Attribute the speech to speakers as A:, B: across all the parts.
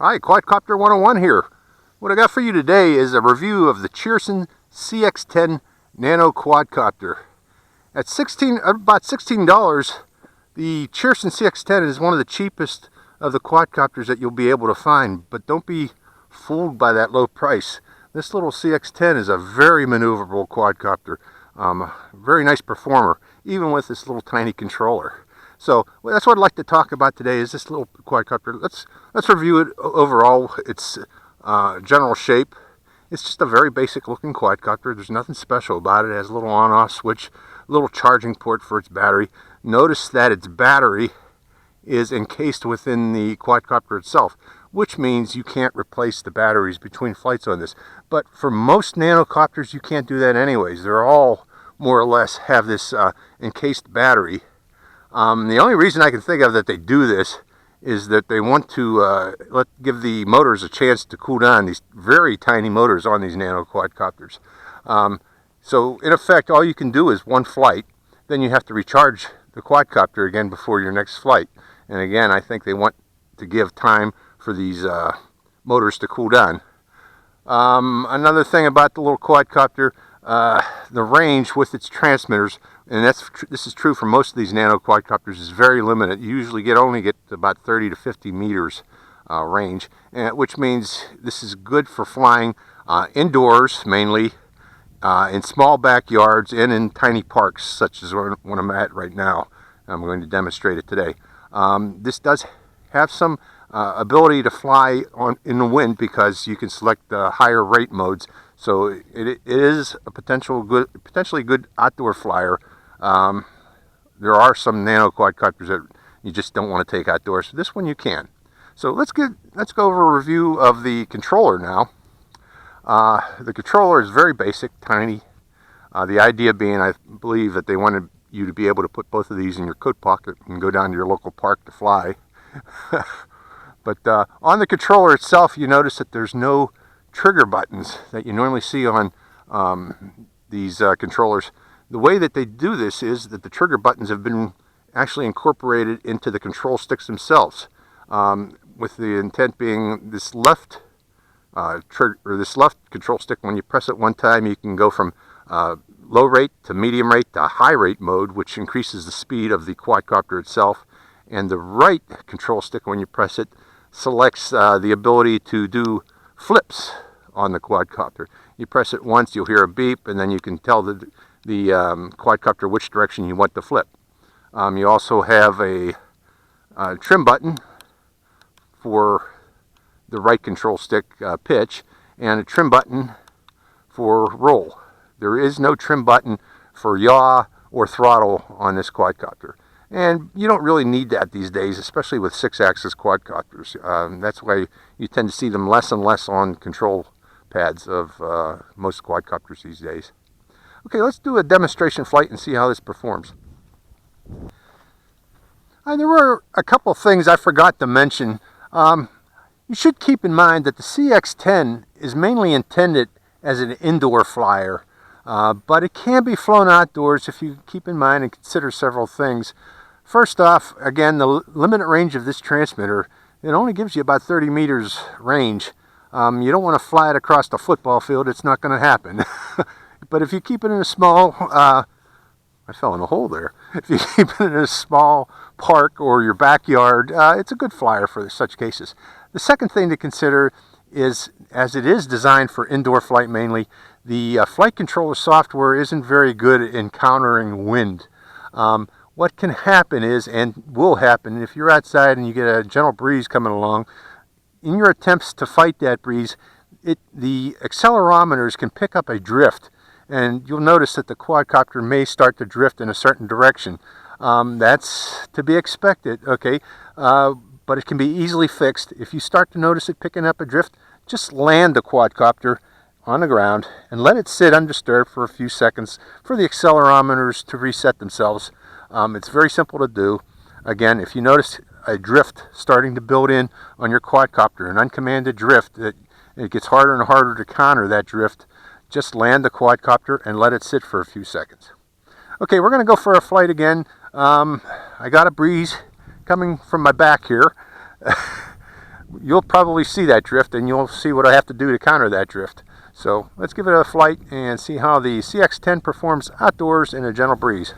A: Hi, Quadcopter 101 here. What I got for you today is a review of the Cheerson CX10 Nano Quadcopter. At about $16, the Cheerson CX10 is one of the cheapest of the quadcopters that you'll be able to find, but don't be fooled by that low price. This little CX10 is a very maneuverable quadcopter, very nice performer, even with this little tiny controller. So that's what I'd like to talk about today, is this little quadcopter. Let's review it overall, its general shape. It's just a very basic looking quadcopter. There's nothing special about it. It has a little on-off switch, a little charging port for its battery. Notice that its battery is encased within the quadcopter itself, which means you can't replace the batteries between flights on this. But for most nanocopters, you can't do that anyways. They're all more or less have this encased battery. The only reason I can think of that they do this is that they want to give the motors a chance to cool down, these very tiny motors on these nano quadcopters. So in effect, all you can do is one flight, then you have to recharge the quadcopter again before your next flight. And again, I think they want to give time for these motors to cool down. Another thing about the little quadcopter, the range with its transmitters, and this is true for most of these nano quadcopters, is very limited. You usually only get about 30 to 50 meters range, which means this is good for flying indoors mainly, in small backyards, and in tiny parks such as one I'm at right now. I'm going to demonstrate it today. This does have some ability to fly in the wind because you can select higher rate modes. So it is a potentially good outdoor flyer. There are some nano quadcopters that you just don't want to take outdoors. This one you can. So let's go over a review of the controller now. The controller is very basic, tiny. The idea being, I believe, that they wanted you to be able to put both of these in your coat pocket and go down to your local park to fly. But on the controller itself, you notice that there's no trigger buttons that you normally see on these controllers. The way that they do this is that the trigger buttons have been actually incorporated into the control sticks themselves, with the intent being this left control stick. When you press it one time, you can go from low rate to medium rate to high rate mode, which increases the speed of the quadcopter itself. And the right control stick, when you press it, selects the ability to do flips on the quadcopter. You press it once, you'll hear a beep, and then you can tell the quadcopter which direction you want to flip. You also have a trim button for the right control stick pitch, and a trim button for roll. There is no trim button for yaw or throttle on this quadcopter. And you don't really need that these days, especially with 6-axis quadcopters. That's why you tend to see them less and less on control pads of most quadcopters these days. Okay, let's do a demonstration flight and see how this performs. There were a couple things I forgot to mention. You should keep in mind that the CX10 is mainly intended as an indoor flyer, but it can be flown outdoors if you keep in mind and consider several things. First off, again, the limited range of this transmitter, it only gives you about 30 meters range. You don't want to fly it across the football field. It's not going to happen. But if you keep it in a small, I fell in a hole there. If you keep it in a small park or your backyard, it's a good flyer for such cases. The second thing to consider is, as it is designed for indoor flight mainly, the flight controller software isn't very good at encountering wind. What can happen is, and will happen, if you're outside and you get a gentle breeze coming along, in your attempts to fight that breeze, the accelerometers can pick up a drift, and you'll notice that the quadcopter may start to drift in a certain direction. That's to be expected, okay? But it can be easily fixed. If you start to notice it picking up a drift, just land the quadcopter on the ground and let it sit undisturbed for a few seconds for the accelerometers to reset themselves. It's very simple to do. Again, if you notice a drift starting to build in on your quadcopter, an uncommanded drift, it gets harder and harder to counter that drift, just land the quadcopter and let it sit for a few seconds. Okay, we're going to go for a flight again. I got a breeze coming from my back here. you'll probably see that drift, and you'll see what I have to do to counter that drift. So let's give it a flight and see how the CX10 performs outdoors in a gentle breeze.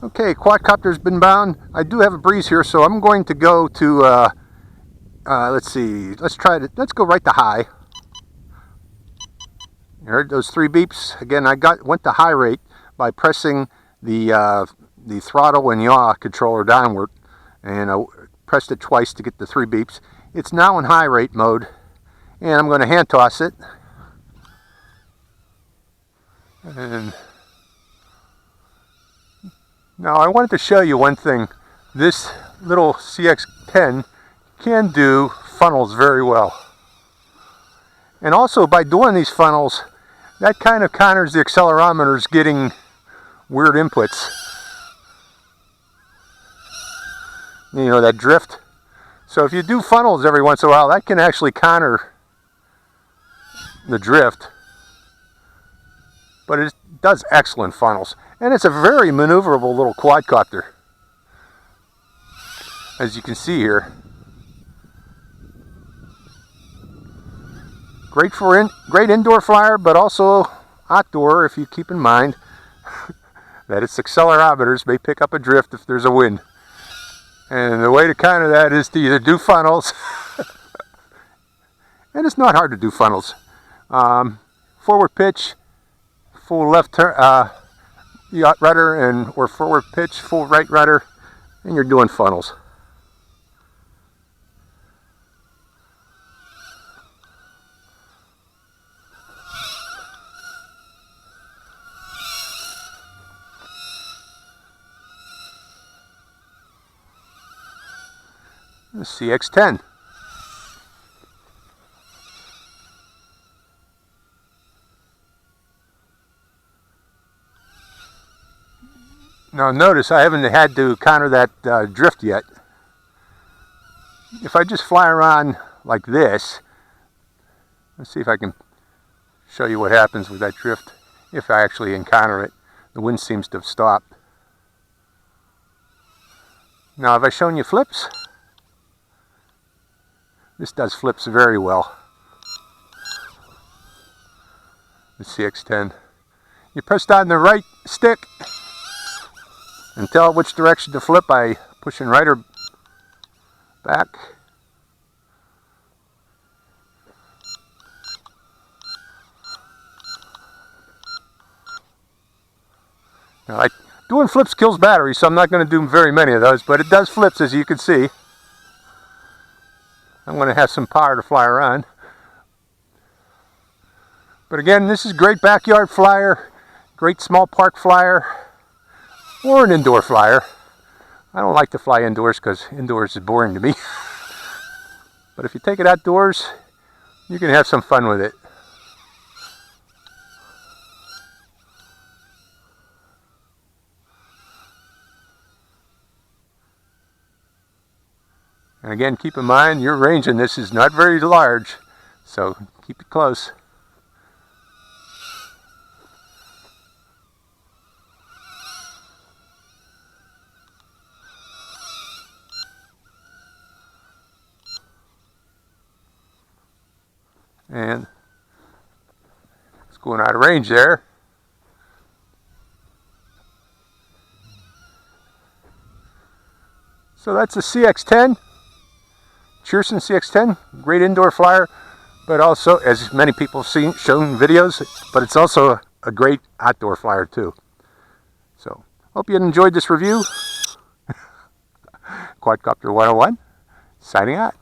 A: Okay, quadcopter's been bound. I do have a breeze here, so I'm going to go to, let's see, let's go right to high. You heard those 3 beeps? Again, I went to high rate by pressing the throttle and yaw controller downward, and I pressed it twice to get the 3 beeps. It's now in high rate mode, and I'm going to hand toss it. And now I wanted to show you one thing. This little CX10 can do funnels very well. And also by doing these funnels, that kind of counters the accelerometers getting weird inputs. You know, that drift. So if you do funnels every once in a while, that can actually counter the drift. But it does excellent funnels. And it's a very maneuverable little quadcopter, as you can see here. Great for great indoor flyer, but also outdoor, if you keep in mind that its accelerometers may pick up a drift if there's a wind. And the way to counter that is to either do funnels, and it's not hard to do funnels. Forward pitch, full left turn, rudder, or forward pitch, full right rudder, and you're doing funnels. The CX10. Now notice I haven't had to counter that drift yet. If I just fly around like this, let's see if I can show you what happens with that drift if I actually encounter it. The wind seems to have stopped. Now have I shown you flips? This does flips very well. The CX10. You press down the right stick and tell it which direction to flip by pushing right or back. Now, doing flips kills battery, so I'm not going to do very many of those, but it does flips, as you can see. I'm going to have some power to fly around. But again, this is great backyard flyer, great small park flyer, or an indoor flyer. I don't like to fly indoors because indoors is boring to me. But if you take it outdoors, you can have some fun with it. And again, keep in mind, your range in this is not very large, so keep it close. And it's going out of range there. So that's the CX10. Cheerson CX10, great indoor flyer, but also, as many people have shown videos, but it's also a great outdoor flyer too. So, hope you enjoyed this review. Quadcopter 101, signing out.